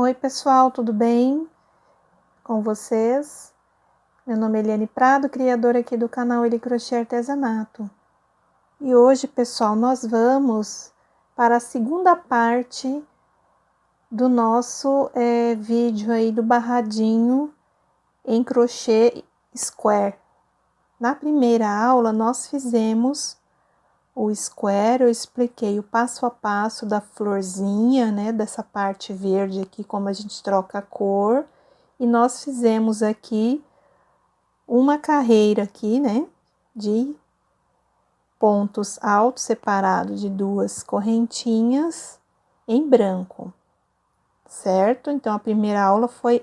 Oi, pessoal, tudo bem com vocês? Meu nome é Eliane Prado, criadora aqui do canal Eli Crochê Artesanato. E hoje, pessoal, nós vamos para a segunda parte do nosso vídeo aí do barradinho em crochê square. Na primeira aula, nós fizemos o square, eu expliquei o passo a passo da florzinha, né, dessa parte verde aqui, como a gente troca a cor. E nós fizemos aqui uma carreira aqui, né, de pontos altos separados de duas correntinhas em branco, certo? Então, a primeira aula foi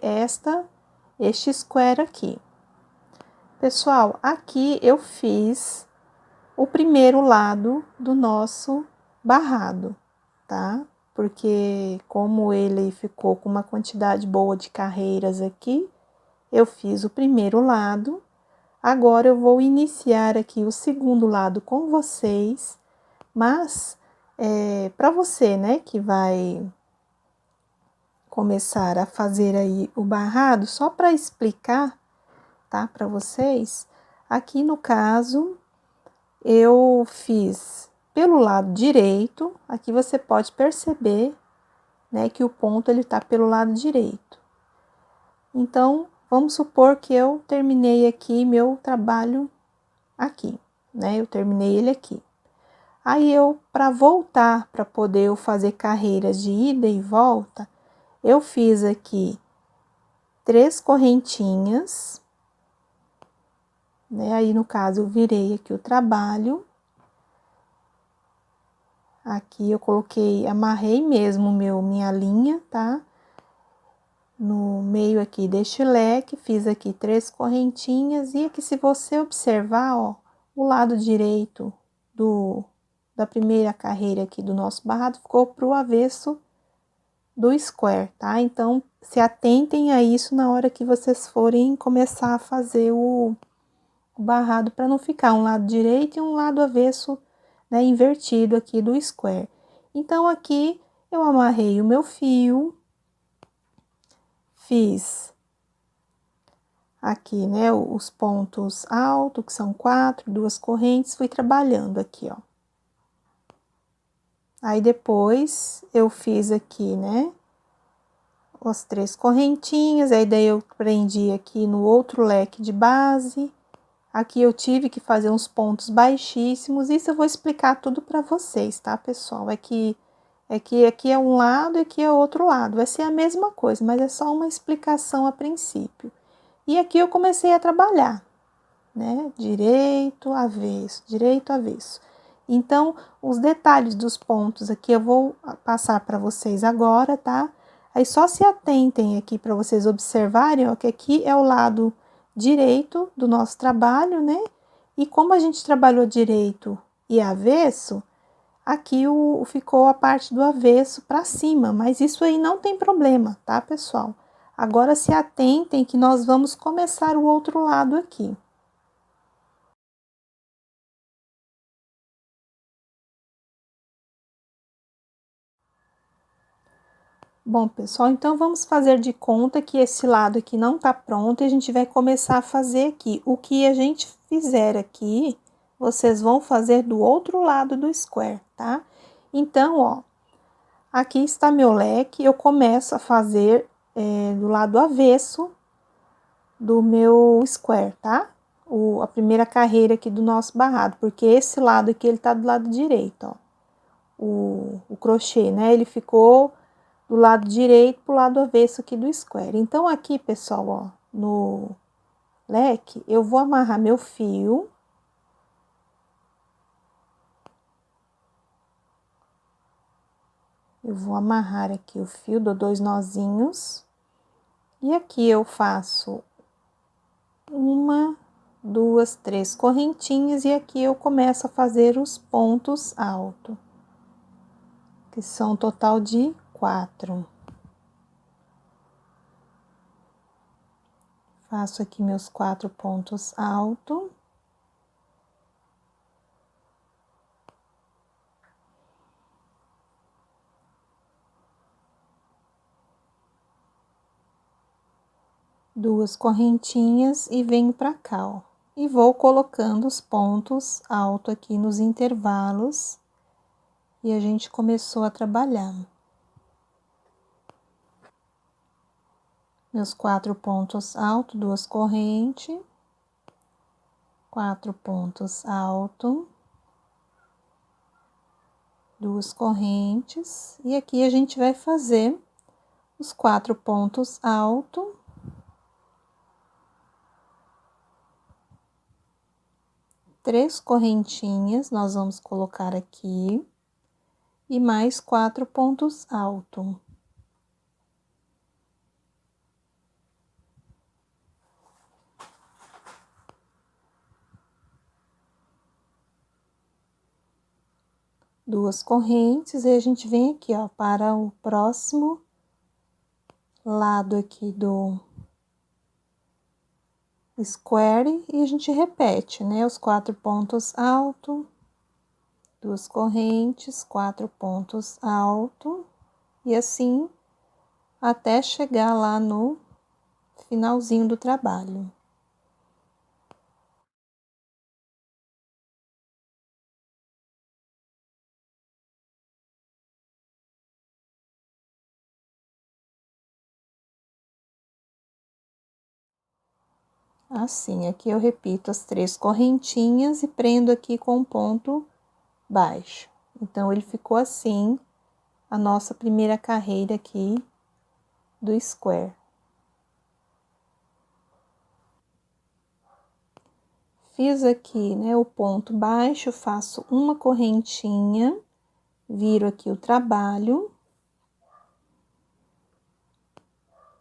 este square aqui. Pessoal, aqui eu fiz o primeiro lado do nosso barrado, tá? Porque como ele ficou com uma quantidade boa de carreiras aqui, eu fiz o primeiro lado. Agora eu vou iniciar aqui o segundo lado com vocês, mas para você, né, que vai começar a fazer aí o barrado, só para explicar, tá, para vocês, aqui no caso eu fiz pelo lado direito, aqui você pode perceber, né, que o ponto ele tá pelo lado direito. Então, vamos supor que eu terminei aqui meu trabalho aqui, né? Eu terminei ele aqui. Aí, para voltar, para poder eu fazer carreiras de ida e volta, eu fiz aqui 3 correntinhas, né? Aí, no caso, eu virei aqui o trabalho. Aqui eu coloquei, amarrei mesmo minha linha, tá? No meio aqui deste leque, fiz aqui 3 correntinhas. E aqui, se você observar, ó, o lado direito da primeira carreira aqui do nosso barrado ficou pro avesso do square, tá? Então, se atentem a isso na hora que vocês forem começar a fazer o barrado, para não ficar um lado direito e um lado avesso, né, invertido aqui do square. Então, aqui eu amarrei o meu fio, fiz aqui, né, os pontos altos, que são 4, 2 correntes, fui trabalhando aqui, ó. Aí, depois, eu fiz aqui, né, as 3 correntinhas, aí daí eu prendi aqui no outro leque de base. Aqui eu tive que fazer uns pontos baixíssimos, isso eu vou explicar tudo para vocês, tá, pessoal? Aqui é um lado e aqui é outro lado, vai ser a mesma coisa, mas é só uma explicação a princípio. E aqui eu comecei a trabalhar, né, direito, avesso. Então, os detalhes dos pontos aqui eu vou passar para vocês agora, tá? Aí, só se atentem aqui para vocês observarem, ó, que aqui é o lado direito do nosso trabalho, né? E como a gente trabalhou direito e avesso, aqui ficou a parte do avesso para cima, mas isso aí não tem problema, tá, pessoal? Agora, se atentem que nós vamos começar o outro lado aqui. Bom, pessoal, então vamos fazer de conta que esse lado aqui não tá pronto e a gente vai começar a fazer aqui. O que a gente fizer aqui, vocês vão fazer do outro lado do square, tá? Então, ó, aqui está meu leque, eu começo a fazer do lado avesso do meu square, tá? A primeira carreira aqui do nosso barrado, porque esse lado aqui, ele tá do lado direito, ó. O crochê, né? Ele ficou do lado direito pro lado avesso aqui do square. Então, aqui, pessoal, ó, no leque, eu vou amarrar meu fio. Eu vou amarrar aqui o fio, dou 2 nozinhos. E aqui eu faço 1, 2, 3 correntinhas, e aqui eu começo a fazer os pontos altos, que são um total de 4. Faço aqui meus 4 pontos altos. 2 correntinhas e venho pra cá, ó. E vou colocando os pontos altos aqui nos intervalos. E a gente começou a trabalhar. Meus 4 pontos altos, 2 correntes. 4 pontos altos. 2 correntes. E aqui a gente vai fazer os 4 pontos altos. 3 correntinhas, nós vamos colocar aqui. E mais 4 pontos altos. Duas correntes, e a gente vem aqui, ó, para o próximo lado aqui do square, e a gente repete, né, os 4 pontos altos, 2 correntes, 4 pontos altos, e assim até chegar lá no finalzinho do trabalho. Assim, aqui eu repito as 3 correntinhas e prendo aqui com um ponto baixo. Então, ele ficou assim, a nossa primeira carreira aqui do square. Fiz aqui, né, o ponto baixo, faço uma correntinha, viro aqui o trabalho.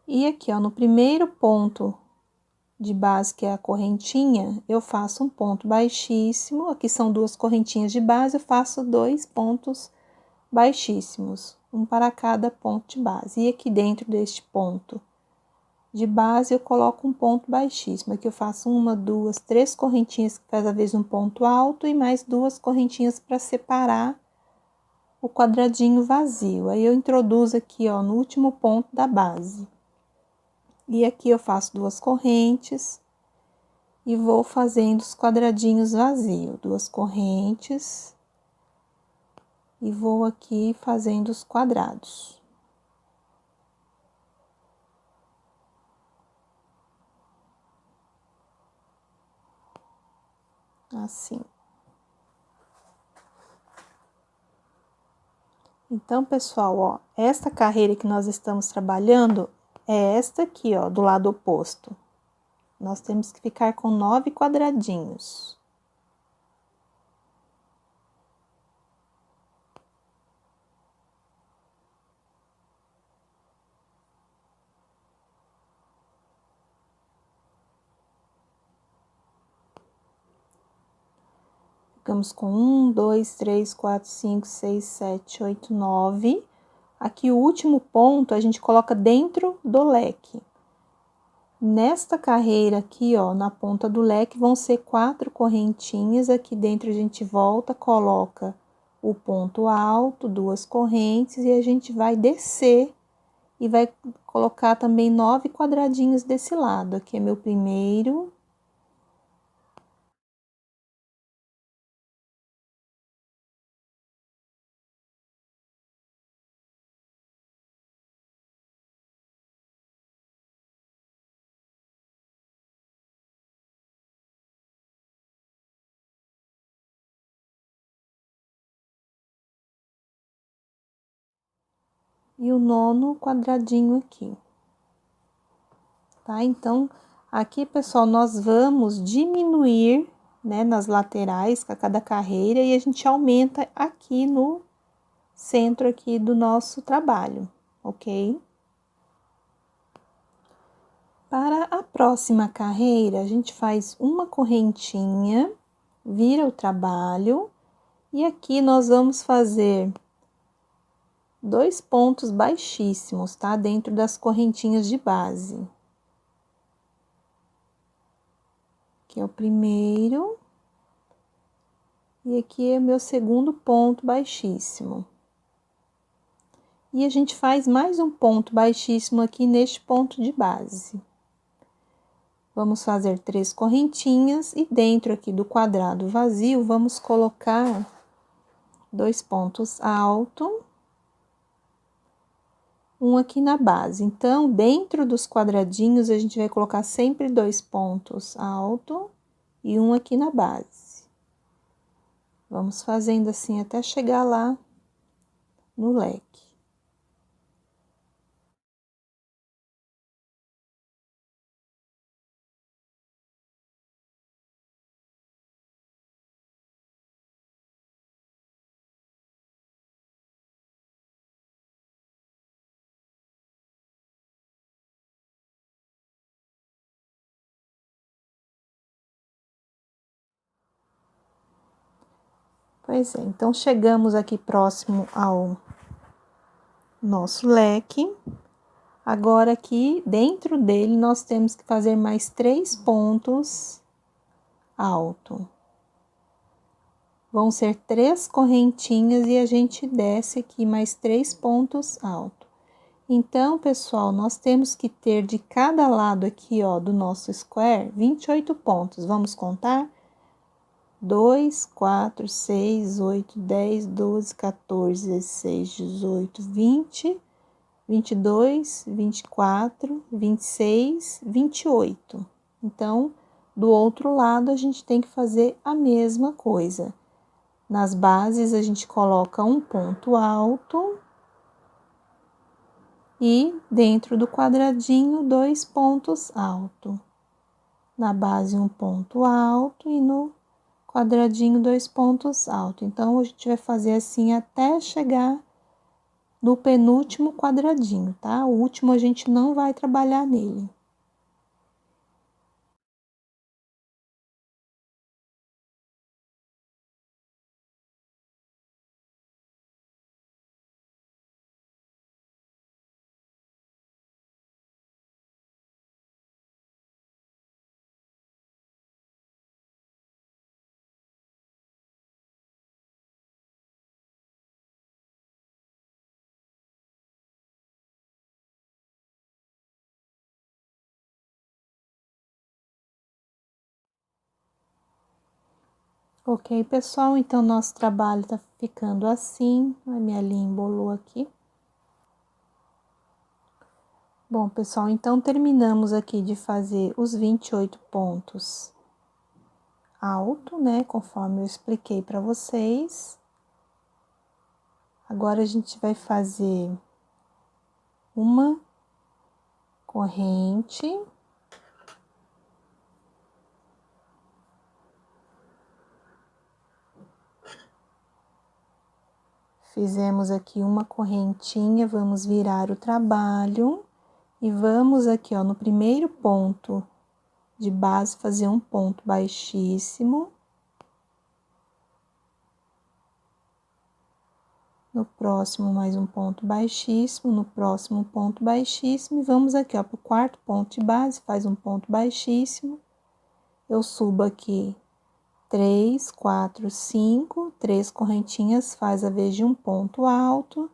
E aqui, ó, no primeiro ponto de base, que é a correntinha, eu faço um ponto baixíssimo. Aqui são 2 correntinhas de base, eu faço 2 pontos baixíssimos, um para cada ponto de base. E aqui dentro deste ponto de base, eu coloco um ponto baixíssimo. Aqui eu faço 1, 2, 3 correntinhas, cada vez um ponto alto, e mais 2 correntinhas para separar o quadradinho vazio. Aí, eu introduzo aqui, ó, no último ponto da base. E aqui eu faço 2 correntes e vou fazendo os quadradinhos vazios. 2 correntes e vou aqui fazendo os quadrados. Assim. Então, pessoal, ó, esta carreira que nós estamos trabalhando é esta aqui, ó, do lado oposto. Nós temos que ficar com 9 quadradinhos. Ficamos com 1, 2, 3, 4, 5, 6, 7, 8, 9. Aqui, o último ponto, a gente coloca dentro do leque. Nesta carreira aqui, ó, na ponta do leque, vão ser 4 correntinhas. Aqui dentro a gente volta, coloca o ponto alto, 2 correntes, e a gente vai descer e vai colocar também 9 quadradinhos desse lado. Aqui é meu primeiro. E o 9º quadradinho aqui. Tá? Então, aqui, pessoal, nós vamos diminuir, né, nas laterais, a cada carreira, e a gente aumenta aqui no centro aqui do nosso trabalho, ok? Para a próxima carreira, a gente faz uma correntinha, vira o trabalho, e aqui nós vamos fazer 2 pontos baixíssimos, tá? Dentro das correntinhas de base. Aqui é o primeiro. E aqui é o meu segundo ponto baixíssimo. E a gente faz mais um ponto baixíssimo aqui neste ponto de base. Vamos fazer 3 correntinhas e dentro aqui do quadrado vazio, vamos colocar 2 pontos altos, um aqui na base. Então, dentro dos quadradinhos, a gente vai colocar sempre 2 pontos altos e um aqui na base. Vamos fazendo assim até chegar lá no leque. Pois é, então chegamos aqui próximo ao nosso leque. Agora aqui dentro dele nós temos que fazer mais 3 pontos alto. Vão ser 3 correntinhas e a gente desce aqui mais 3 pontos alto. Então, pessoal, nós temos que ter de cada lado aqui, ó, do nosso square, 28 pontos. Vamos contar? 2, 4, 6, 8, 10, 12, 14, 16, 18, 20, 22, 24, 26, 28. Então, do outro lado, a gente tem que fazer a mesma coisa. Nas bases, a gente coloca um ponto alto e dentro do quadradinho, 2 pontos altos. Na base, um ponto alto e no quadradinho, 2 pontos altos. Então, a gente vai fazer assim até chegar no penúltimo quadradinho, tá? O último a gente não vai trabalhar nele. Ok, pessoal, então nosso trabalho tá ficando assim. A minha linha embolou aqui. Bom, pessoal, então terminamos aqui de fazer os 28 pontos alto, né? Conforme eu expliquei para vocês. Agora a gente vai fazer uma corrente. Fizemos aqui uma correntinha, vamos virar o trabalho e vamos aqui, ó, no primeiro ponto de base, fazer um ponto baixíssimo. No próximo, mais um ponto baixíssimo, no próximo, ponto baixíssimo, e vamos aqui, ó, pro quarto ponto de base, faz um ponto baixíssimo. Eu subo aqui 3, 4, 5, 3 correntinhas, faz a vez de um ponto alto,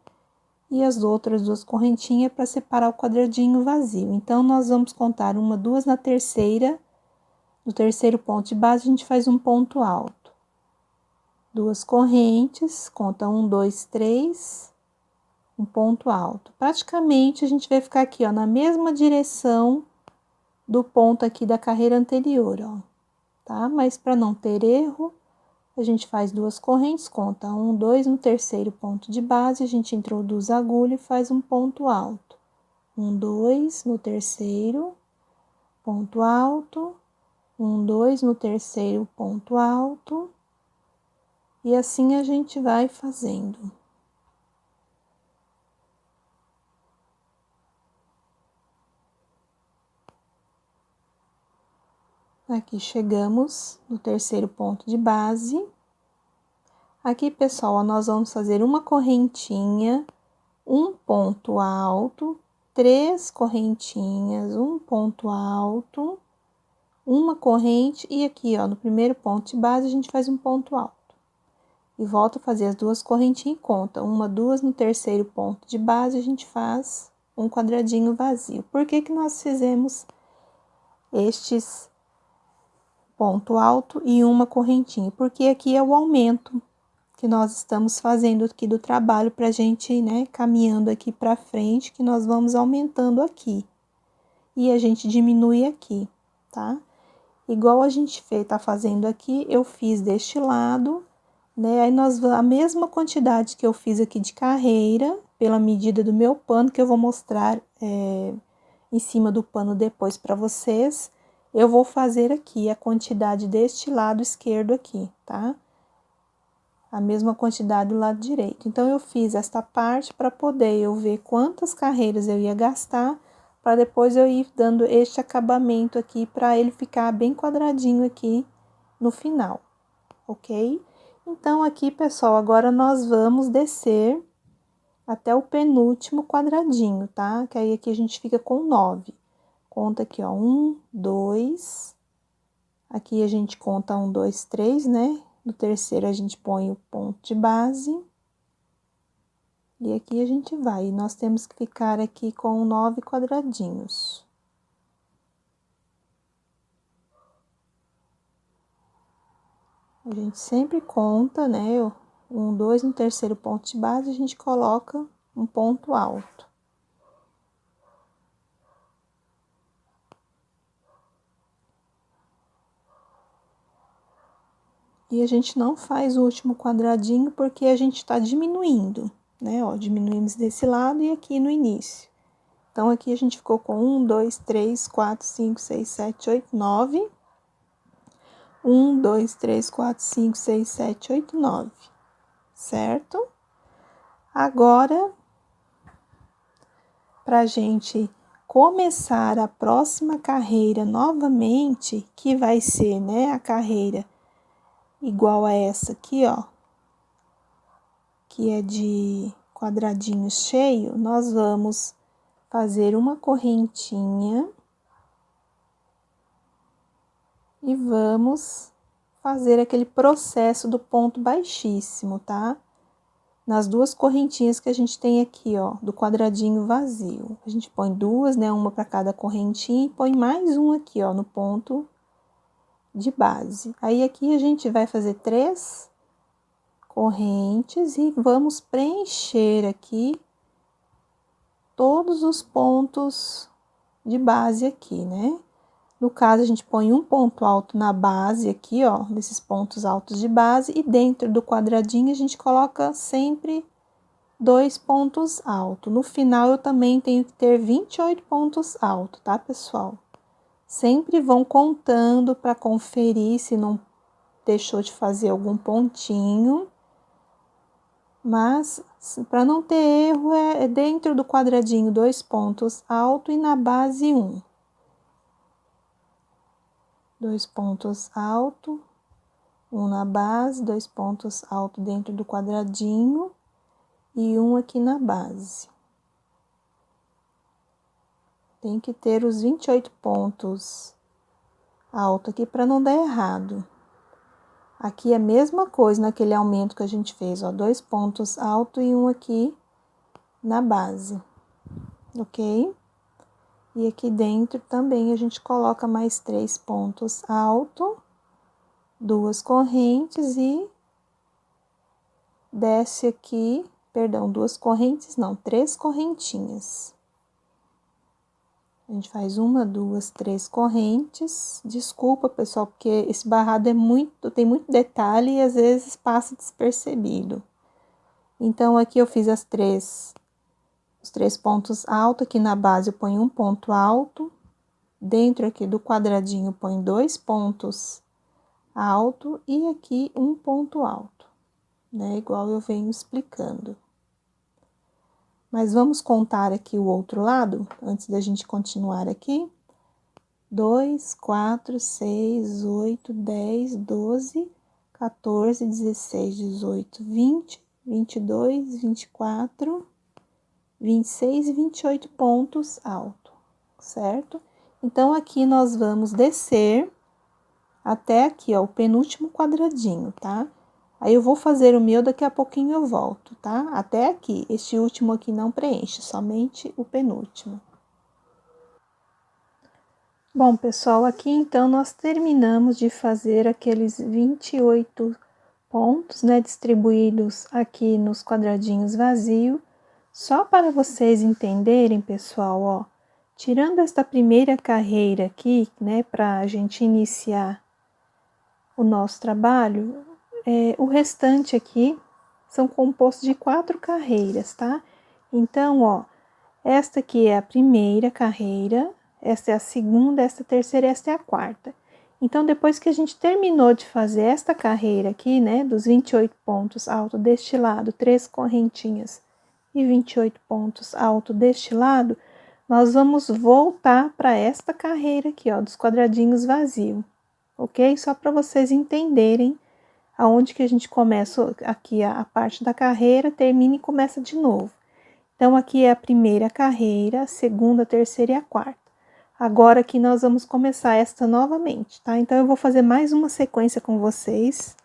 e as outras 2 correntinhas para separar o quadradinho vazio. Então, nós vamos contar 1, 2 na terceira, no terceiro ponto de base, a gente faz um ponto alto. 2 correntes, conta 1, 2, 3, um ponto alto. Praticamente, a gente vai ficar aqui, ó, na mesma direção do ponto aqui da carreira anterior, ó, tá? Mas para não ter erro, a gente faz 2 correntes, conta 1, 2, no terceiro ponto de base, a gente introduz a agulha e faz um ponto alto. 1, 2, no terceiro, ponto alto, 1, 2, no terceiro, ponto alto, e assim a gente vai fazendo. Aqui chegamos no terceiro ponto de base. Aqui, pessoal, ó, nós vamos fazer uma correntinha, um ponto alto, 3 correntinhas, um ponto alto, uma corrente, e aqui, ó, no primeiro ponto de base, a gente faz um ponto alto. E volta a fazer as 2 correntinhas e conta. 1, 2, no terceiro ponto de base, a gente faz um quadradinho vazio. Por que que nós fizemos estes ponto alto e uma correntinha, porque aqui é o aumento que nós estamos fazendo aqui do trabalho pra gente, né, caminhando aqui pra frente, que nós vamos aumentando aqui. E a gente diminui aqui, tá? Igual a gente tá fazendo aqui, eu fiz deste lado, né? Aí a mesma quantidade que eu fiz aqui de carreira, pela medida do meu pano, que eu vou mostrar em cima do pano depois para vocês, eu vou fazer aqui a quantidade deste lado esquerdo aqui, tá? A mesma quantidade do lado direito. Então, eu fiz esta parte para poder eu ver quantas carreiras eu ia gastar, para depois eu ir dando este acabamento aqui, para ele ficar bem quadradinho aqui no final, ok? Então, aqui, pessoal, agora nós vamos descer até o penúltimo quadradinho, tá? Que aí aqui a gente fica com 9. Conta aqui, ó, 1, 2. Aqui a gente conta 1, 2, 3, né? No terceiro a gente põe o ponto de base. E aqui a gente vai. E nós temos que ficar aqui com 9 quadradinhos. A gente sempre conta, né? 1, 2, no terceiro ponto de base, a gente coloca um ponto alto. E a gente não faz o último quadradinho porque a gente tá diminuindo, né? Ó, diminuímos desse lado e aqui no início. Então, aqui a gente ficou com 1, 2, 3, 4, 5, 6, 7, 8, 9. 1, 2, 3, 4, 5, 6, 7, 8, 9, certo? Agora, pra gente começar a próxima carreira novamente, que vai ser, né, a carreira igual a essa aqui, ó, que é de quadradinho cheio, nós vamos fazer uma correntinha e vamos fazer aquele processo do ponto baixíssimo, tá? Nas duas correntinhas que a gente tem aqui, ó, do quadradinho vazio. A gente põe duas, né, uma para cada correntinha e põe mais um aqui, ó, no ponto de base. Aí, aqui a gente vai fazer 3 correntes e vamos preencher aqui todos os pontos de base aqui, né? No caso, a gente põe um ponto alto na base aqui, ó, nesses pontos altos de base, e dentro do quadradinho a gente coloca sempre 2 pontos altos. No final, eu também tenho que ter 28 pontos altos, tá, pessoal? Sempre vão contando para conferir se não deixou de fazer algum pontinho. Mas, para não ter erro, é dentro do quadradinho 2 pontos altos e na base 1. 2 pontos altos, 1 na base, 2 pontos altos dentro do quadradinho e 1 aqui na base. Tem que ter os 28 pontos altos aqui para não dar errado. Aqui é a mesma coisa naquele aumento que a gente fez, ó, 2 pontos altos e 1 aqui na base, ok? E aqui dentro também a gente coloca mais 3 pontos altos, 2 correntes e desce aqui, perdão, 2 correntes não, 3 correntinhas. A gente faz 1, 2, 3 correntes. Desculpa, pessoal, porque esse barrado tem muito detalhe e às vezes passa despercebido. Então, aqui eu fiz os 3 pontos altos, aqui na base eu ponho um ponto alto. Dentro aqui do quadradinho eu ponho 2 pontos alto e aqui um ponto alto, né? Igual eu venho explicando. Mas vamos contar aqui o outro lado, antes da gente continuar aqui. 2, 4, 6, 8, 10, 12, 14, 16, 18, 20, 22, 24, 26 e 28 pontos altos, certo? Então, aqui nós vamos descer até aqui, ó, o penúltimo quadradinho, tá? Aí, eu vou fazer o meu, daqui a pouquinho eu volto, tá? Até aqui, este último aqui não preenche, somente o penúltimo. Bom, pessoal, aqui então nós terminamos de fazer aqueles 28 pontos, né, distribuídos aqui nos quadradinhos vazios. Só para vocês entenderem, pessoal, ó, tirando esta primeira carreira aqui, né, para a gente iniciar o nosso trabalho, o restante aqui são compostos de 4 carreiras, tá? Então, ó, esta aqui é a primeira carreira, esta é a segunda, esta é a terceira e esta é a quarta. Então, depois que a gente terminou de fazer esta carreira aqui, né, dos 28 pontos alto deste lado, 3 correntinhas e 28 pontos alto deste lado, nós vamos voltar para esta carreira aqui, ó, dos quadradinhos vazios, ok? Só para vocês entenderem aonde que a gente começa aqui a parte da carreira, termina e começa de novo. Então, aqui é a primeira carreira, a segunda, a terceira e a quarta. Agora aqui nós vamos começar esta novamente, tá? Então, eu vou fazer mais uma sequência com vocês,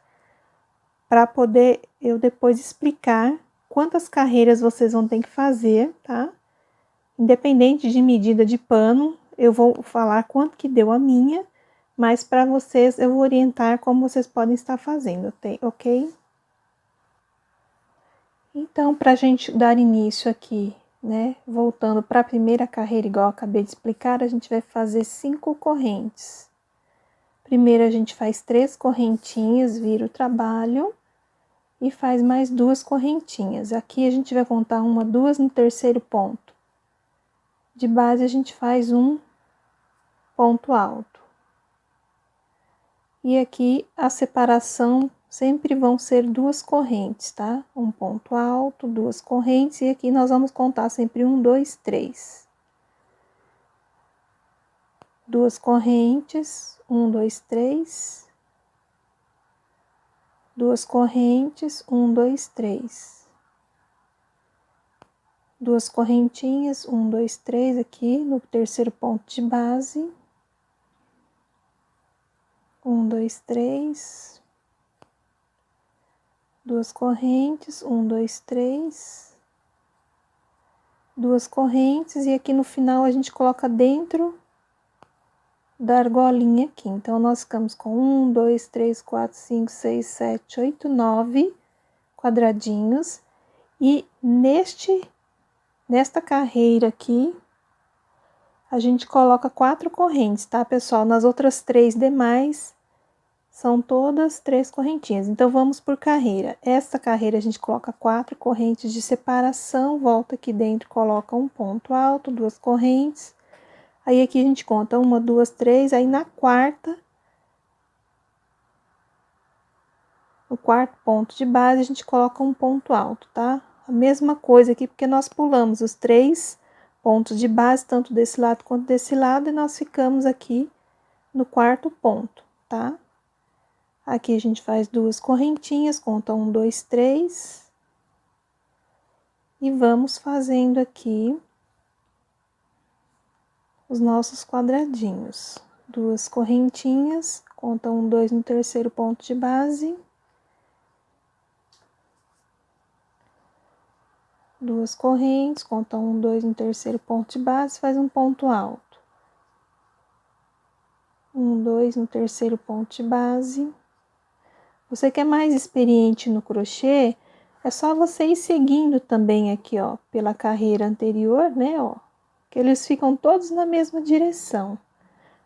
para poder eu depois explicar quantas carreiras vocês vão ter que fazer, tá? Independente de medida de pano, eu vou falar quanto que deu a minha, mas para vocês eu vou orientar como vocês podem estar fazendo, ok? Então, para a gente dar início aqui, né, voltando para a primeira carreira, igual eu acabei de explicar, a gente vai fazer 5 correntes. Primeiro, a gente faz 3 correntinhas, vira o trabalho e faz mais 2 correntinhas. Aqui a gente vai contar 1, 2 no terceiro ponto. De base, a gente faz um ponto alto. E aqui a separação sempre vão ser 2 correntes, tá? Um ponto alto, 2 correntes, e aqui nós vamos contar sempre 1, 2, 3. 2 correntes, 1, 2, 3. 2 correntes, 1, 2, 3. 2 correntinhas, 1, 2, 3 aqui no terceiro ponto de base. 1, 2, 3. 2 correntes, 1, 2, 3. 2 correntes, e aqui no final a gente coloca dentro da argolinha aqui. Então, nós ficamos com 1, 2, 3, 4, 5, 6, 7, 8, 9 quadradinhos. E nesta carreira aqui, a gente coloca 4 correntes, tá, pessoal? Nas outras 3 demais, são todas 3 correntinhas. Então, vamos por carreira. Esta carreira a gente coloca 4 correntes de separação, volta aqui dentro, coloca um ponto alto, 2 correntes. Aí, aqui a gente conta 1, 2, 3, aí na quarta, no quarto ponto de base, a gente coloca um ponto alto, tá? A mesma coisa aqui, porque nós pulamos os 3 pontos de base, tanto desse lado quanto desse lado, e nós ficamos aqui no quarto ponto, tá? Aqui a gente faz 2 correntinhas, conta 1, 2, 3. E vamos fazendo aqui os nossos quadradinhos. 2 correntinhas, conta 1, 2 no terceiro ponto de base. 2 correntes, conta 1, 2 no terceiro ponto de base, faz um ponto alto. 1, 2 no terceiro ponto de base. Você que é mais experiente no crochê, é só você ir seguindo também aqui, ó, pela carreira anterior, né, ó, que eles ficam todos na mesma direção.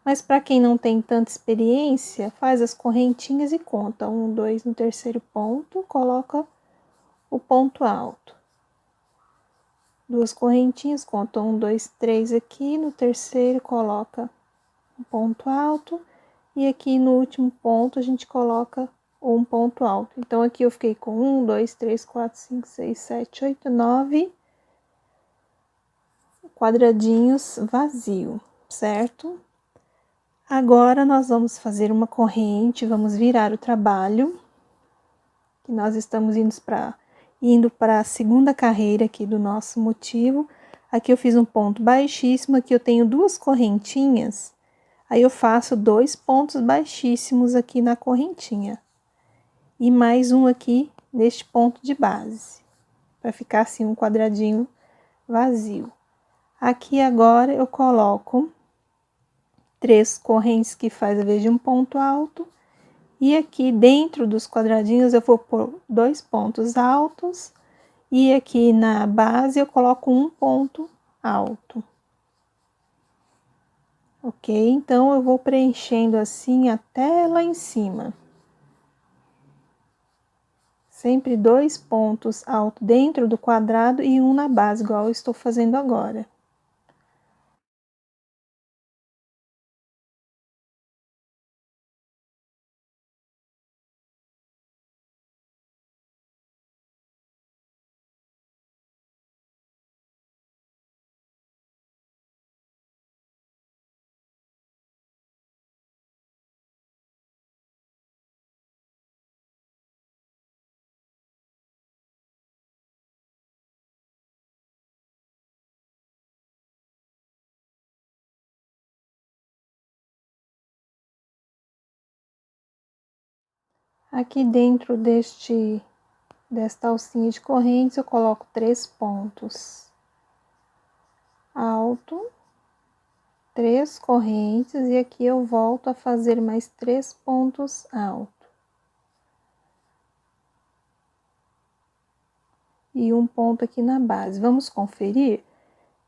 Mas para quem não tem tanta experiência, faz as correntinhas e conta 1, 2 no terceiro ponto, coloca o ponto alto. 2 correntinhas, conta 1, 2, 3 aqui, no terceiro coloca um ponto alto, e aqui no último ponto a gente coloca um ponto alto. Então, aqui eu fiquei com 1, 2, 3, 4, 5, 6, 7, 8, 9 quadradinhos vazio, certo? Agora, nós vamos fazer uma corrente, vamos virar o trabalho, que nós estamos indo para a segunda carreira aqui do nosso motivo. Aqui eu fiz um ponto baixíssimo, aqui eu tenho 2 correntinhas, aí eu faço 2 pontos baixíssimos aqui na correntinha. E mais um aqui neste ponto de base, para ficar assim um quadradinho vazio. Aqui agora eu coloco 3 correntes que faz a vez de um ponto alto. E aqui dentro dos quadradinhos eu vou pôr 2 pontos altos. E aqui na base eu coloco um ponto alto. Ok? Então, eu vou preenchendo assim até lá em cima. Sempre 2 pontos altos dentro do quadrado e um na base, igual eu estou fazendo agora. Aqui dentro desta alcinha de correntes, eu coloco 3 pontos alto, 3 correntes, e aqui eu volto a fazer mais 3 pontos alto. E um ponto aqui na base. Vamos conferir?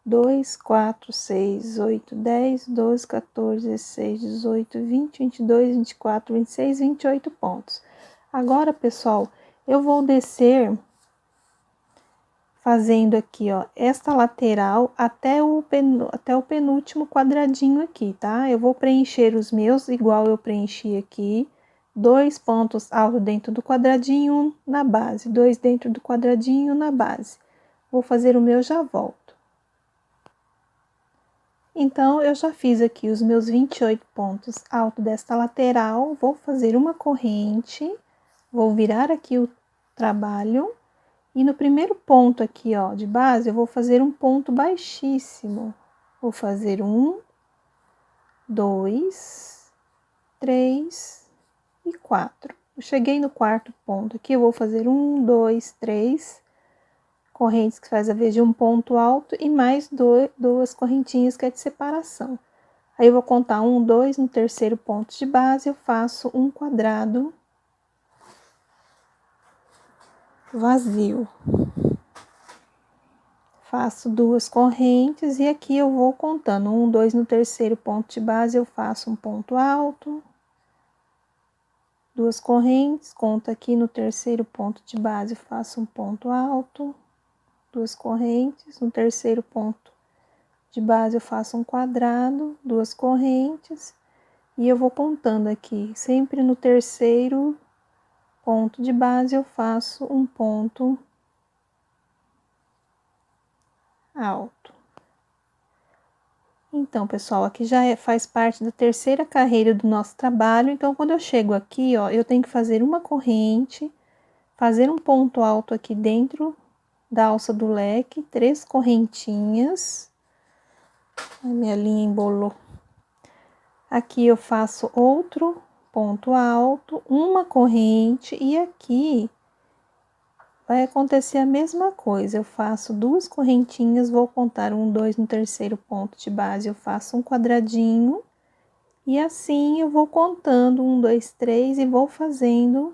2, 4, 6, 8, 10, 12, 14, 16, 18, 20, 22, 24, 26, 28 pontos. Agora, pessoal, eu vou descer fazendo aqui, ó, esta lateral até o penúltimo quadradinho aqui, tá? Eu vou preencher os meus igual eu preenchi aqui. 2 pontos altos dentro do quadradinho, um na base. 2 dentro do quadradinho, na base. Vou fazer o meu, já volto. Então, eu já fiz aqui os meus 28 pontos altos desta lateral, vou fazer uma corrente, vou virar aqui o trabalho, e no primeiro ponto aqui, ó, de base, eu vou fazer um ponto baixíssimo. Vou fazer 1, 2, 3 e 4. Eu cheguei no quarto ponto aqui, eu vou fazer 1, 2, 3 correntes que faz a vez de um ponto alto e mais 2 correntinhas que é de separação. Aí eu vou contar 1, 2, no terceiro ponto de base eu faço um quadrado vazio. Faço 2 correntes e aqui eu vou contando 1, 2, no terceiro ponto de base eu faço um ponto alto, 2 correntes, conto aqui no terceiro ponto de base eu faço um ponto alto, 2 correntes, no terceiro ponto de base eu faço um quadrado, 2 correntes, e eu vou contando aqui, sempre no terceiro ponto de base eu faço um ponto alto. Então, pessoal, aqui já faz parte da terceira carreira do nosso trabalho, então quando eu chego aqui, ó, eu tenho que fazer uma corrente, fazer um ponto alto aqui dentro da alça do leque, 3 correntinhas. A minha linha embolou. Aqui eu faço outro ponto alto, uma corrente, e aqui vai acontecer a mesma coisa. Eu faço 2 correntinhas, vou contar 1, 2 no terceiro ponto de base, eu faço um quadradinho, e assim eu vou contando 1, 2, 3 e vou fazendo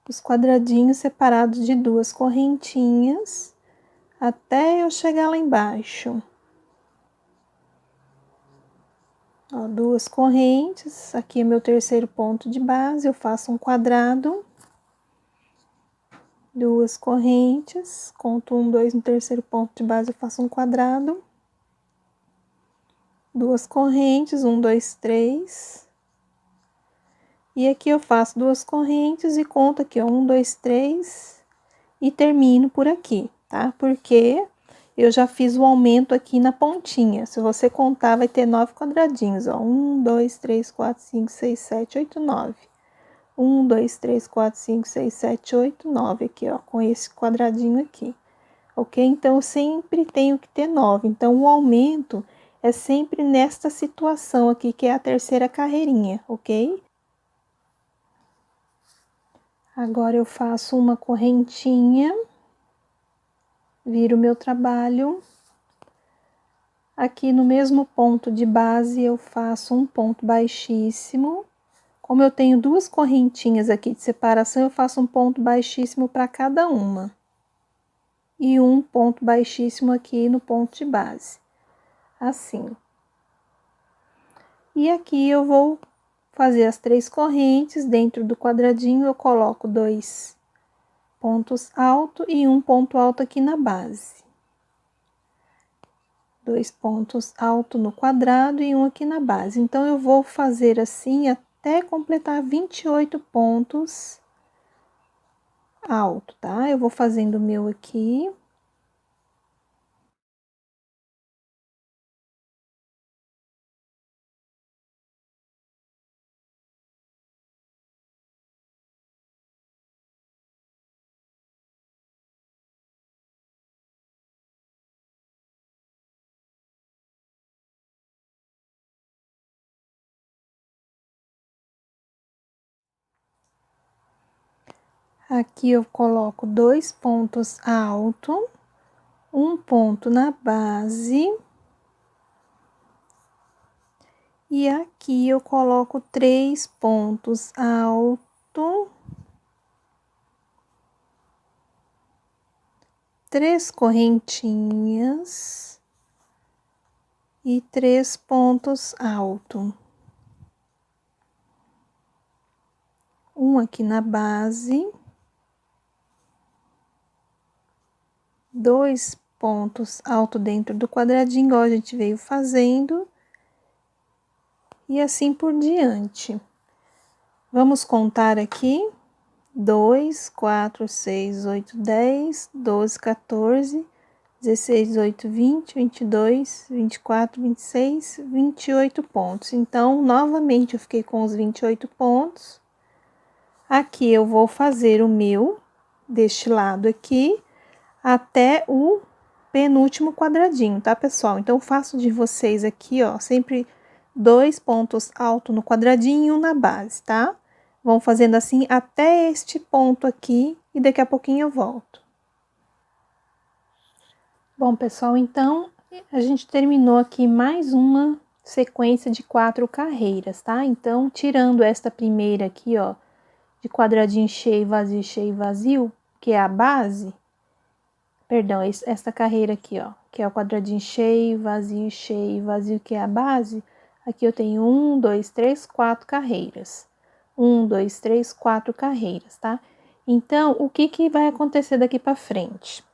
os quadradinhos separados de 2 correntinhas até eu chegar lá embaixo. Ó, 2 correntes, aqui é meu terceiro ponto de base, eu faço um quadrado, 2 correntes, conto 1, 2 no terceiro ponto de base, eu faço um quadrado, 2 correntes, 1, 2, 3, e aqui eu faço 2 correntes e conto aqui, ó, 1, 2, 3, e termino por aqui, tá? Porque eu já fiz o aumento aqui na pontinha. Se você contar, vai ter 9 quadradinhos, ó. 1, 2, 3, 4, 5, 6, 7, 8, 9. 1, 2, 3, 4, 5, 6, 7, 8, 9 aqui, ó, com esse quadradinho aqui. Ok? Então, eu sempre tenho que ter 9. Então, o aumento é sempre nesta situação aqui, que é a terceira carreirinha, ok? Agora, eu faço uma correntinha, viro o meu trabalho, Aqui no mesmo ponto de base, eu faço um ponto baixíssimo. Como eu tenho duas correntinhas aqui de separação, eu faço um ponto baixíssimo para cada uma. E um ponto baixíssimo aqui no ponto de base. Assim. E aqui eu vou fazer as 3 correntes. Dentro do quadradinho, eu coloco 2 pontos altos e um ponto alto aqui na base. 2 pontos altos no quadrado e um aqui na base. Então, eu vou fazer assim até completar 28 pontos alto, tá? Eu vou fazendo o meu aqui. Aqui eu coloco 2 pontos altos, um ponto na base. E aqui eu coloco 3 pontos altos, 3 correntinhas e 3 pontos altos. Um aqui na base, 2 pontos altos dentro do quadradinho, igual a gente veio fazendo, e assim por diante. Vamos contar aqui: 2, 4, 6, 8, 10, 12, 14, 16, 18, 20, 22, 24, 26, 28 pontos. Então, novamente, eu fiquei com os 28 pontos. Aqui eu vou fazer o meu, deste lado aqui, até o penúltimo quadradinho, tá, pessoal? Então, eu faço de vocês aqui, ó, sempre 2 pontos altos no quadradinho e um na base, tá? Vão fazendo assim até este ponto aqui e daqui a pouquinho eu volto. Bom, pessoal, então, a gente terminou aqui mais uma sequência de 4 carreiras, tá? Então, tirando esta primeira aqui, ó, de quadradinho cheio, vazio, que é a base, perdão, esta carreira aqui, ó, que é o quadradinho cheio, vazio, que é a base, aqui eu tenho 1, 2, 3, 4 carreiras. 1, 2, 3, 4 carreiras, tá? Então, o que vai acontecer daqui pra frente?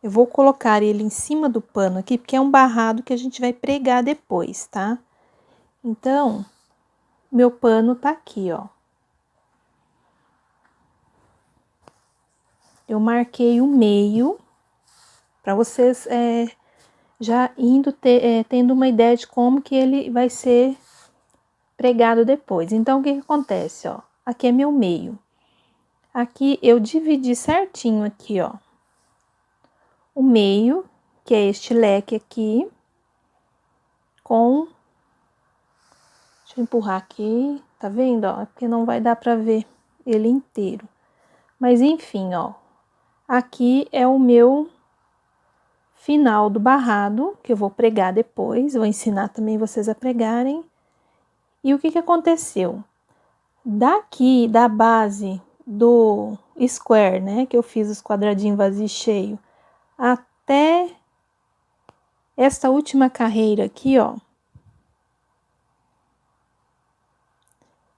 Eu vou colocar ele em cima do pano aqui, porque é um barrado que a gente vai pregar depois, tá? Então, meu pano tá aqui, ó. Eu marquei o meio, para vocês já tendo uma ideia de como que ele vai ser pregado depois. Então, o que acontece, ó? Aqui é meu meio. Aqui eu dividi certinho aqui, ó, o meio, que é este leque aqui, com... Deixa eu empurrar aqui, tá vendo, ó? Porque não vai dar pra ver ele inteiro. Mas, enfim, ó, aqui é o meu final do barrado, que eu vou pregar depois, vou ensinar também vocês a pregarem. E o que aconteceu? Daqui, da base do square, né, que eu fiz os quadradinhos vazio e cheio, até esta última carreira aqui, ó,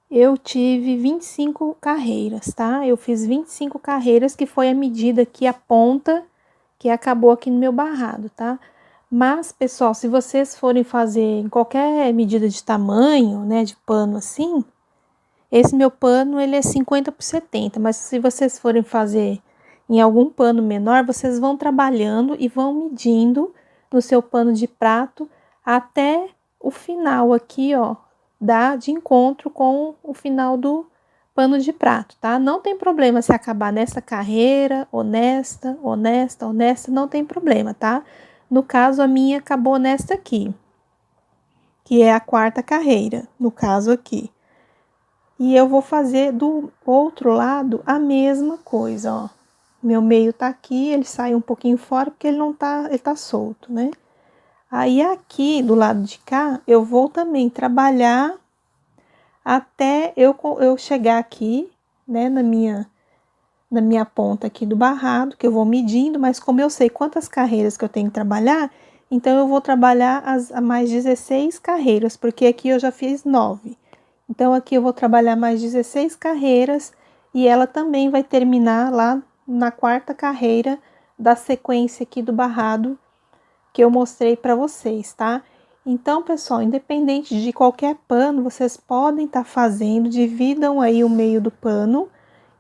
eu tive 25 carreiras, tá? Eu fiz 25 carreiras, que foi a medida aqui, a ponta, que acabou aqui no meu barrado, tá? Mas, pessoal, se vocês forem fazer em qualquer medida de tamanho, né, de pano assim, esse meu pano, ele é 50 por 70, mas se vocês forem fazer em algum pano menor, vocês vão trabalhando e vão medindo no seu pano de prato até o final aqui, ó, dá de encontro com o final do pano de prato, tá? Não tem problema se acabar nessa carreira, ou nesta, não tem problema, tá? No caso, a minha acabou nesta aqui, que é a 4ª carreira, no caso aqui. E eu vou fazer do outro lado a mesma coisa, ó. Meu meio tá aqui, ele sai um pouquinho fora porque ele não tá, ele tá solto, né? Aí aqui do lado de cá, eu vou também trabalhar até eu chegar aqui, né, na minha ponta aqui do barrado, que eu vou medindo, mas como eu sei quantas carreiras que eu tenho que trabalhar, então eu vou trabalhar as mais 16 carreiras, porque aqui eu já fiz 9. Então aqui eu vou trabalhar mais 16 carreiras e ela também vai terminar lá na 4ª carreira da sequência aqui do barrado que eu mostrei para vocês, tá? Então, pessoal, independente de qualquer pano, vocês podem estar fazendo, dividam aí o meio do pano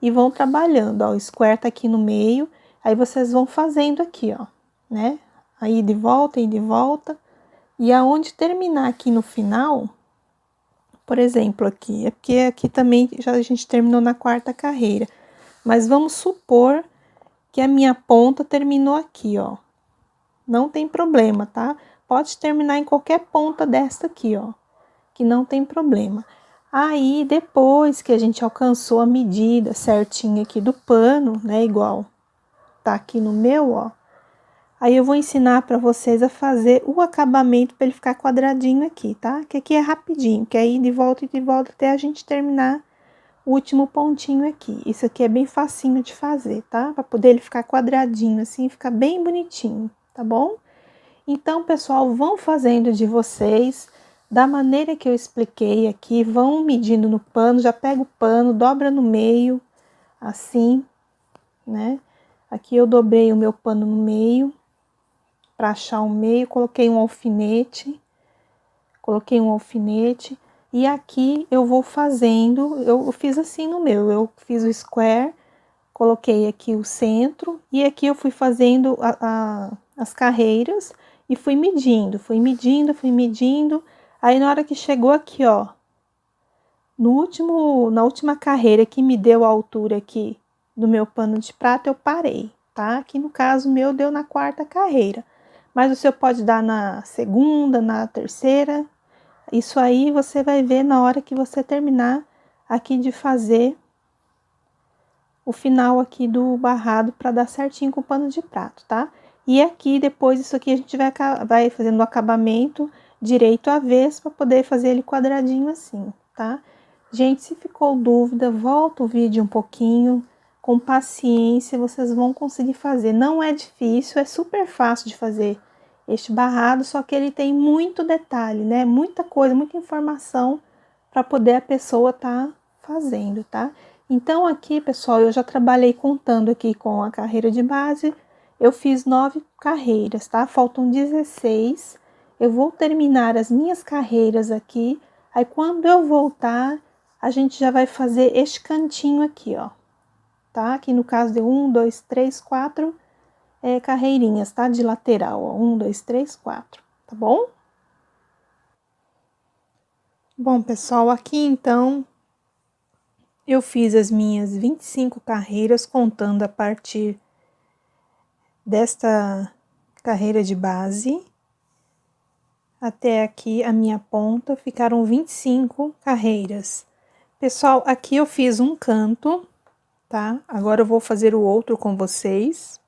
e vão trabalhando, ó, o square tá aqui no meio, aí vocês vão fazendo aqui, ó, né? Aí de volta e de volta, e aonde terminar aqui no final, por exemplo, aqui, é porque aqui também já a gente terminou na 4ª carreira, mas vamos supor que a minha ponta terminou aqui, ó. Não tem problema, tá? Pode terminar em qualquer ponta desta aqui, ó, que não tem problema. Aí, depois que a gente alcançou a medida certinha aqui do pano, né, igual tá aqui no meu, ó, aí eu vou ensinar para vocês a fazer o acabamento para ele ficar quadradinho aqui, tá? Que aqui é rapidinho, que aí de volta e de volta até a gente terminar o último pontinho aqui. Isso aqui é bem facinho de fazer, tá? Para poder ele ficar quadradinho assim, ficar bem bonitinho, tá bom? Então, pessoal, vão fazendo de vocês da maneira que eu expliquei aqui, vão medindo no pano, já pega o pano, dobra no meio, assim, né? Aqui eu dobrei o meu pano no meio, para achar o meio, coloquei um alfinete, e aqui eu vou fazendo, eu fiz assim no meu, eu fiz o square, coloquei aqui o centro, e aqui eu fui fazendo as carreiras, e fui medindo, aí na hora que chegou aqui, ó, na última carreira que me deu a altura aqui do meu pano de prata, eu parei, tá? Aqui no caso meu deu na 4ª carreira, mas o seu pode dar na 2ª, na 3ª, isso aí você vai ver na hora que você terminar aqui de fazer o final aqui do barrado para dar certinho com o pano de prato, tá? E aqui, depois, isso aqui a gente vai fazendo o acabamento direito avesso para poder fazer ele quadradinho assim, tá? Gente, se ficou dúvida, volta o vídeo um pouquinho, com paciência, vocês vão conseguir fazer. Não é difícil, é super fácil de fazer este barrado, só que ele tem muito detalhe, né? Muita coisa, muita informação para poder a pessoa tá fazendo, tá? Então, aqui, pessoal, eu já trabalhei contando aqui com a carreira de base, eu fiz 9 carreiras, tá? Faltam 16, eu vou terminar as minhas carreiras aqui, aí quando eu voltar, a gente já vai fazer este cantinho aqui, ó, tá? Aqui no caso deu 1, 2, 3, 4 carreirinhas, tá? De lateral, ó, 1, 2, 3, 4, tá bom? Bom, pessoal, aqui então eu fiz as minhas 25 carreiras, contando a partir desta carreira de base até aqui a minha ponta, ficaram 25 carreiras. Pessoal, aqui eu fiz um canto, tá? Agora eu vou fazer o outro com vocês.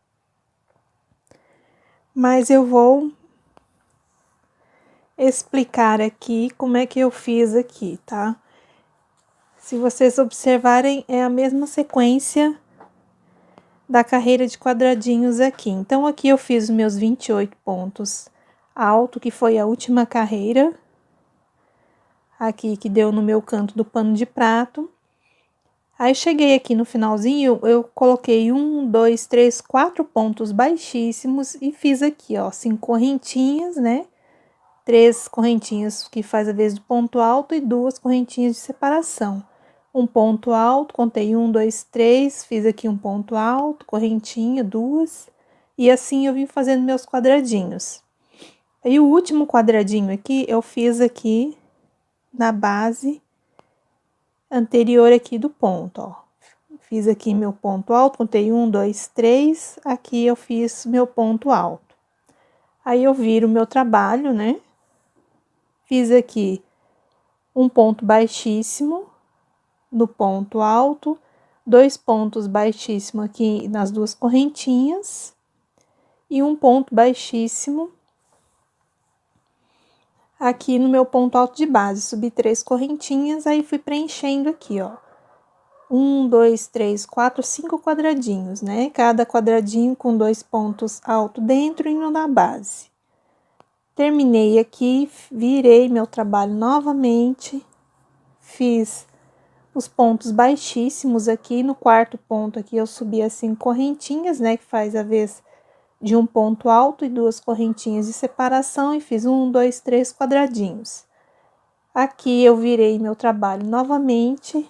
Mas eu vou explicar aqui como é que eu fiz aqui, tá? Se vocês observarem, é a mesma sequência da carreira de quadradinhos aqui. Então, aqui eu fiz os meus 28 pontos alto, que foi a última carreira, aqui que deu no meu canto do pano de prato. Aí, cheguei aqui no finalzinho, eu coloquei 1, 2, 3, 4 pontos baixíssimos e fiz aqui, ó, 5 correntinhas, né? 3 correntinhas que faz a vez do ponto alto e 2 correntinhas de separação. Um ponto alto, contei 1, 2, 3, fiz aqui um ponto alto, correntinha, 2, e assim eu vim fazendo meus quadradinhos. Aí o último quadradinho aqui, eu fiz aqui na base anterior aqui do ponto, ó. Fiz aqui meu ponto alto, contei 1, 2, 3, aqui eu fiz meu ponto alto. Aí eu viro o meu trabalho, né? Fiz aqui um ponto baixíssimo no ponto alto, 2 pontos baixíssimos aqui nas 2 correntinhas e um ponto baixíssimo aqui no meu ponto alto de base, subi 3 correntinhas, aí fui preenchendo aqui, ó. 1, 2, 3, 4, 5 quadradinhos, né? Cada quadradinho com 2 pontos altos dentro e um na base. Terminei aqui, virei meu trabalho novamente, fiz os pontos baixíssimos aqui. No quarto ponto aqui eu subi as 5 correntinhas, né? Que faz a vez de um ponto alto e 2 correntinhas de separação, e fiz 1, 2, 3 quadradinhos. Aqui eu virei meu trabalho novamente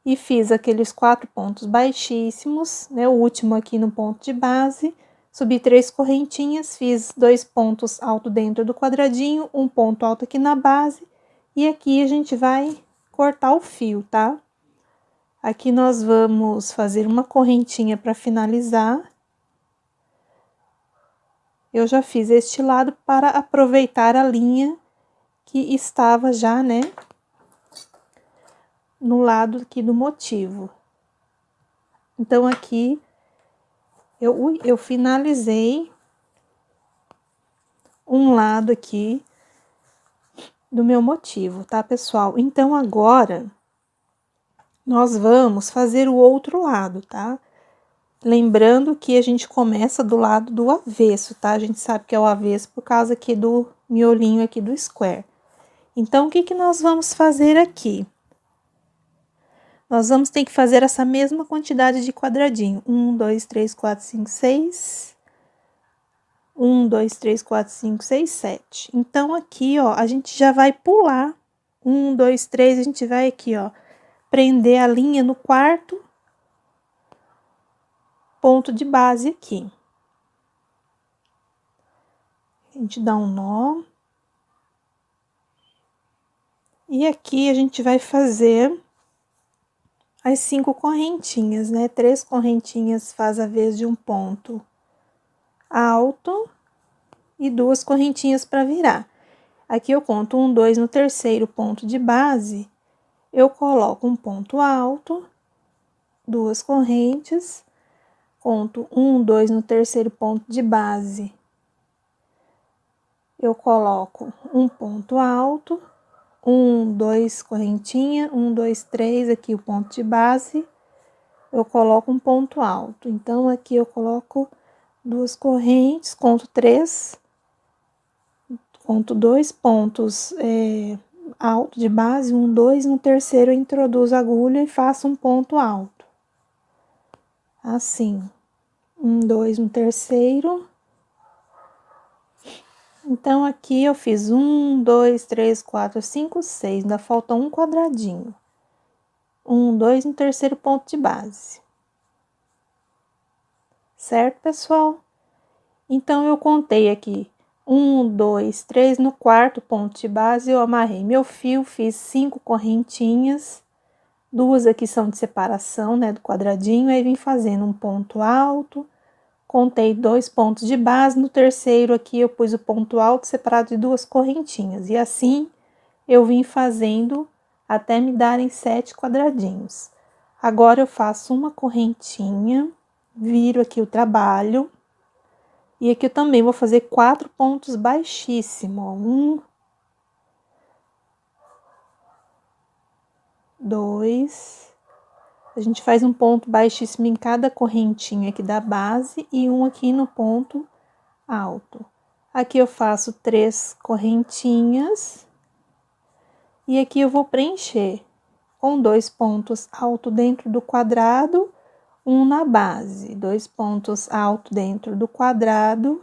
e fiz aqueles 4 pontos baixíssimos, né? O último aqui no ponto de base, subi 3 correntinhas, fiz 2 pontos altos dentro do quadradinho, um ponto alto aqui na base, e aqui a gente vai cortar o fio, tá? Aqui nós vamos fazer uma correntinha para finalizar. Eu já fiz este lado para aproveitar a linha que estava já, né, no lado aqui do motivo. Então, aqui, eu finalizei um lado aqui do meu motivo, tá, pessoal? Então, agora, nós vamos fazer o outro lado, tá? Lembrando que a gente começa do lado do avesso, tá? A gente sabe que é o avesso por causa aqui do miolinho aqui do square. Então, o que que nós vamos fazer aqui? Nós vamos ter que fazer essa mesma quantidade de quadradinho. 1, 2, 3, 4, 5, 6. 1, 2, 3, 4, 5, 6, 7. Então, aqui, ó, a gente já vai pular. 1, 2, 3, a gente vai aqui, ó, prender a linha no quarto ponto de base aqui. A gente dá um nó. E aqui a gente vai fazer as 5 correntinhas, né? 3 correntinhas faz a vez de um ponto alto e 2 correntinhas para virar. Aqui eu conto 1, 2 no terceiro ponto de base, eu coloco um ponto alto, 2 correntes, conto 1, 2 no terceiro ponto de base, eu coloco um ponto alto, 1, 2 correntinha, 1, 2, 3, aqui o ponto de base, eu coloco um ponto alto. Então, aqui eu coloco 2 correntes, conto 3, conto 2 pontos alto de base, 1, 2, no terceiro eu introduzo a agulha e faço um ponto alto. Assim, 1, 2 no terceiro. Então, aqui eu fiz 1, 2, 3, 4, 5, 6, ainda falta um quadradinho. 1, 2 no terceiro ponto de base. Certo, pessoal? Então, eu contei aqui 1, 2, 3, no quarto ponto de base, eu amarrei meu fio, fiz 5 correntinhas, 2 aqui são de separação, né, do quadradinho, aí vim fazendo um ponto alto, contei 2 pontos de base, no terceiro aqui eu pus o ponto alto separado de 2 correntinhas, e assim eu vim fazendo até me darem 7 quadradinhos. Agora eu faço uma correntinha, viro aqui o trabalho, e aqui eu também vou fazer 4 pontos baixíssimos, ó. 1, 2, a gente faz um ponto baixíssimo em cada correntinha aqui da base e um aqui no ponto alto. Aqui eu faço 3 correntinhas e aqui eu vou preencher com 2 pontos alto dentro do quadrado, um na base, 2 pontos alto dentro do quadrado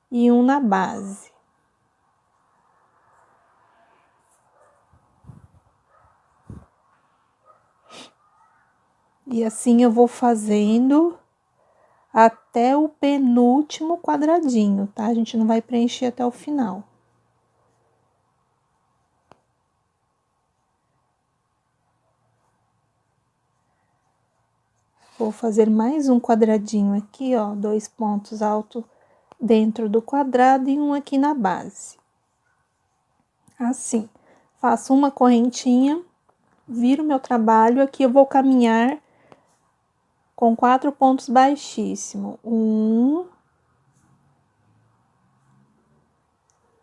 e um na base. E assim eu vou fazendo até o penúltimo quadradinho, tá? A gente não vai preencher até o final. Vou fazer mais um quadradinho aqui, ó, 2 pontos altos dentro do quadrado e um aqui na base. Assim, faço uma correntinha, viro meu trabalho, aqui eu vou caminhar com 4 pontos baixíssimos. 1,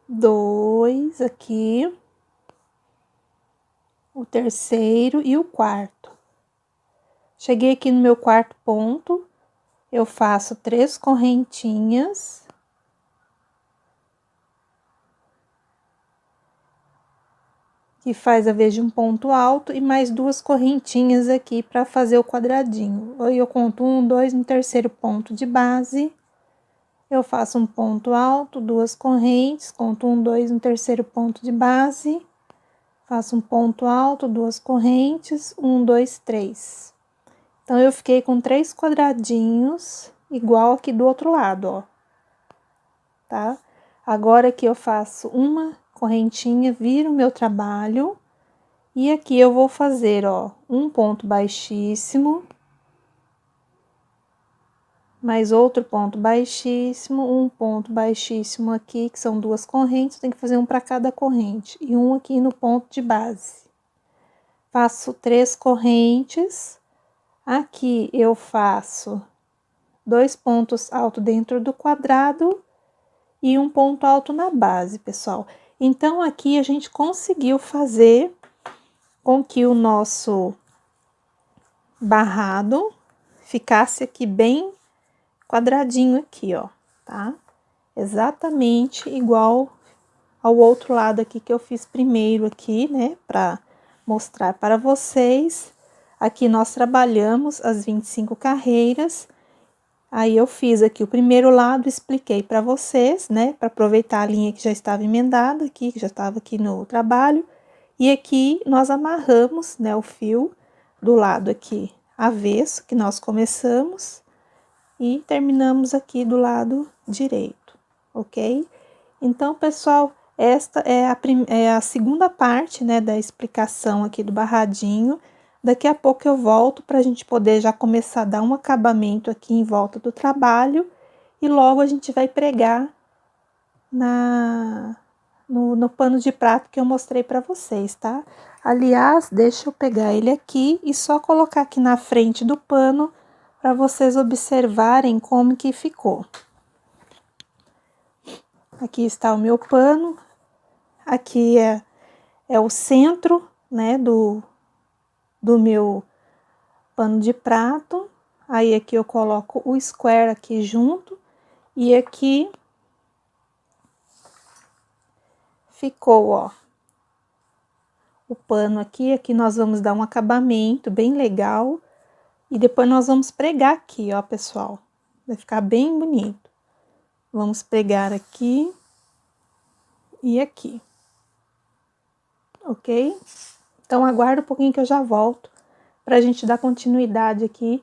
2 aqui, o terceiro e o quarto. Cheguei aqui no meu quarto ponto, eu faço 3 correntinhas. Que faz a vez de um ponto alto e mais 2 correntinhas aqui para fazer o quadradinho. Aí eu conto 1, 2, no terceiro ponto de base, eu faço um ponto alto, 2 correntes, conto 1, 2 no terceiro ponto de base, faço um ponto alto, 2 correntes, 1, 2, 3. Então, eu fiquei com 3 quadradinhos, igual aqui do outro lado, ó. Tá? Agora aqui eu faço uma correntinha, viro o meu trabalho. E aqui eu vou fazer, ó, um ponto baixíssimo, mais outro ponto baixíssimo, um ponto baixíssimo aqui, que são 2 correntes, tem que fazer um para cada corrente, e um aqui no ponto de base. Faço 3 correntes, aqui eu faço 2 pontos altos dentro do quadrado e um ponto alto na base, pessoal. Então, aqui a gente conseguiu fazer com que o nosso barrado ficasse aqui bem quadradinho aqui, ó, tá? Exatamente igual ao outro lado aqui que eu fiz primeiro aqui, né, pra mostrar para vocês. Aqui nós trabalhamos as 25 carreiras. Aí eu fiz aqui o primeiro lado, expliquei para vocês, né, para aproveitar a linha que já estava emendada aqui, que já estava aqui no trabalho. E aqui nós amarramos, né, o fio do lado aqui avesso que nós começamos e terminamos aqui do lado direito, ok? Então, pessoal, esta é a segunda parte, né, da explicação aqui do barradinho. Daqui a pouco eu volto para a gente poder já começar a dar um acabamento aqui em volta do trabalho e logo a gente vai pregar no pano de prato que eu mostrei para vocês, tá? Aliás, deixa eu pegar ele aqui e só colocar aqui na frente do pano para vocês observarem como que ficou. Aqui está o meu pano, aqui é o centro, né, do meu pano de prato. Aí, aqui eu coloco o square aqui junto e aqui ficou, ó, o pano aqui nós vamos dar um acabamento bem legal e depois nós vamos pregar aqui, ó, pessoal, vai ficar bem bonito. Vamos pregar aqui e aqui, ok? Então, aguarda um pouquinho que eu já volto pra gente dar continuidade aqui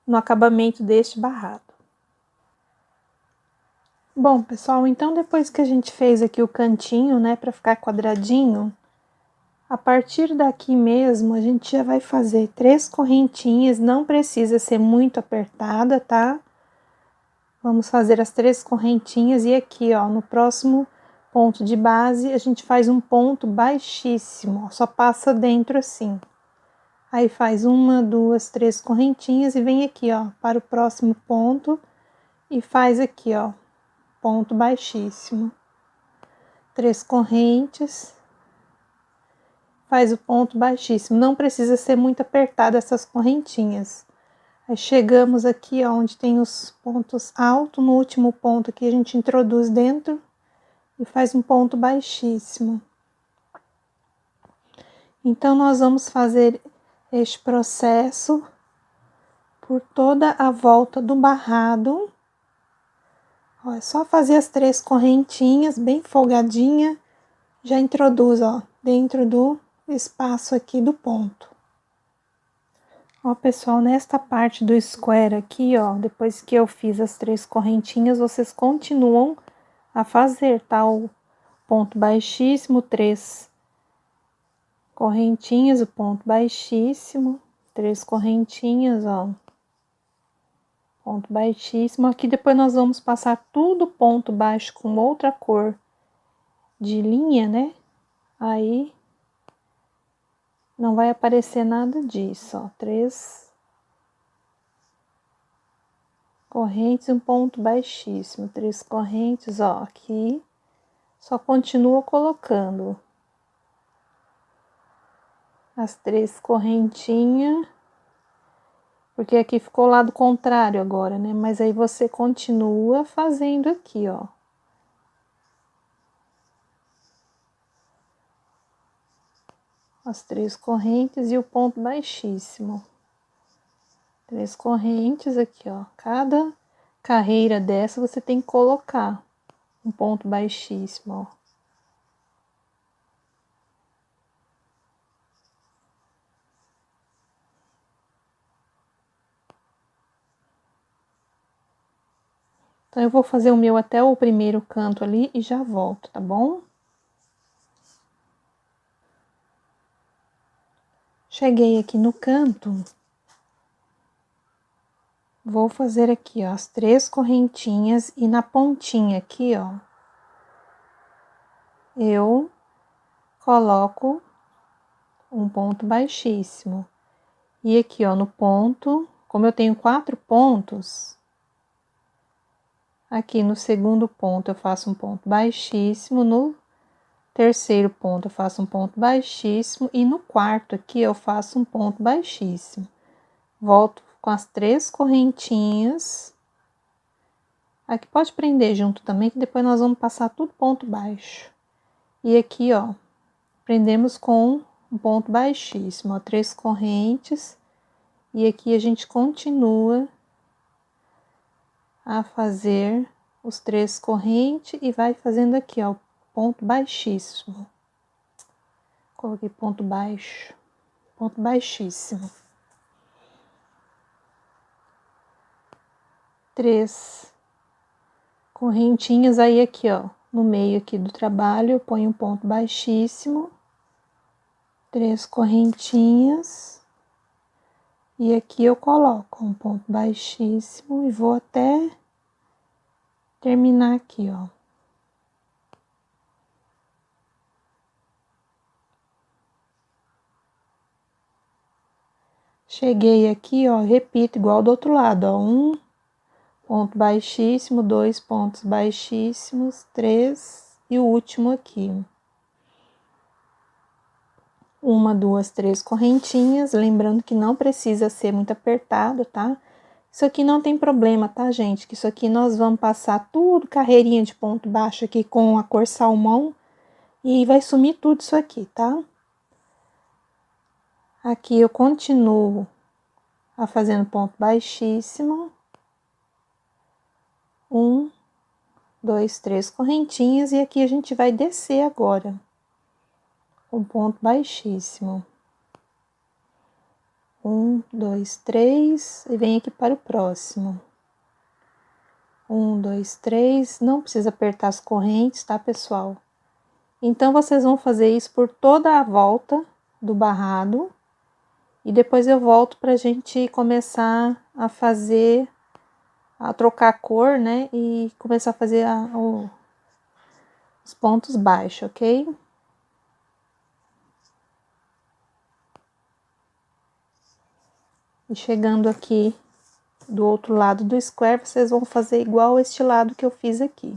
no acabamento deste barrado. Bom, pessoal, então depois que a gente fez aqui o cantinho, né, pra ficar quadradinho, a partir daqui mesmo, a gente já vai fazer 3 correntinhas, não precisa ser muito apertada, tá? Vamos fazer as 3 correntinhas e aqui, ó, no próximo ponto de base, a gente faz um ponto baixíssimo, ó, só passa dentro assim. Aí faz 1, 2, 3 correntinhas e vem aqui, ó, para o próximo ponto e faz aqui, ó, ponto baixíssimo. 3 correntes, faz o ponto baixíssimo. Não precisa ser muito apertada essas correntinhas. Aí chegamos aqui, ó, onde tem os pontos altos, no último ponto aqui a gente introduz dentro e faz um ponto baixíssimo. Então, nós vamos fazer este processo por toda a volta do barrado. Ó, é só fazer as 3 correntinhas bem folgadinha, já introduz, ó, dentro do espaço aqui do ponto. Ó, pessoal, nesta parte do square aqui, ó, depois que eu fiz as 3 correntinhas, vocês continuam a fazer, tá? O ponto baixíssimo, 3 correntinhas, o ponto baixíssimo, 3 correntinhas, ó. Ponto baixíssimo. Aqui depois nós vamos passar tudo ponto baixo com outra cor de linha, né? Aí não vai aparecer nada disso, ó. 3 correntes e um ponto baixíssimo. 3 correntes, ó, aqui. só continua colocando as 3 correntinhas, porque aqui ficou o lado contrário agora, né? Mas aí você continua fazendo aqui, ó. As 3 correntes e o ponto baixíssimo. 3 correntes aqui, ó. Cada carreira dessa você tem que colocar um ponto baixíssimo, ó. Então, eu vou fazer o meu até o primeiro canto ali e já volto, tá bom? Cheguei aqui no canto. Vou fazer aqui, ó, as 3 correntinhas e na pontinha aqui, ó, eu coloco um ponto baixíssimo. E aqui, ó, no ponto, como eu tenho 4 pontos, aqui no segundo ponto eu faço um ponto baixíssimo, no terceiro ponto eu faço um ponto baixíssimo e no quarto aqui eu faço um ponto baixíssimo. Volto com as 3 correntinhas. Aqui pode prender junto também, que depois nós vamos passar tudo ponto baixo. E aqui, ó, prendemos com um ponto baixíssimo, ó, 3 correntes. E aqui a gente continua a fazer os 3 correntes e vai fazendo aqui, ó, ponto baixíssimo. Coloquei ponto baixo, ponto baixíssimo. 3 correntinhas aí aqui, ó, no meio aqui do trabalho, eu ponho um ponto baixíssimo, 3 correntinhas, e aqui eu coloco um ponto baixíssimo e vou até terminar aqui, ó. Cheguei aqui, ó, repito igual do outro lado, ó, um ponto baixíssimo, 2 pontos baixíssimos, 3 e o último aqui. 1, 2, 3 correntinhas, lembrando que não precisa ser muito apertado, tá? Isso aqui não tem problema, tá, gente? Que isso aqui nós vamos passar tudo carreirinha de ponto baixo aqui com a cor salmão e vai sumir tudo isso aqui, tá? Aqui eu continuo a fazendo ponto baixíssimo. 1, 2, 3 correntinhas e aqui a gente vai descer agora. Um ponto baixíssimo. 1, 2, 3 e vem aqui para o próximo. 1, 2, 3, não precisa apertar as correntes, tá, pessoal? Então, vocês vão fazer isso por toda a volta do barrado. E depois eu volto pra gente começar a fazer, a trocar a cor, né? E começar a fazer os pontos baixos, ok? E chegando aqui do outro lado do square, vocês vão fazer igual este lado que eu fiz aqui.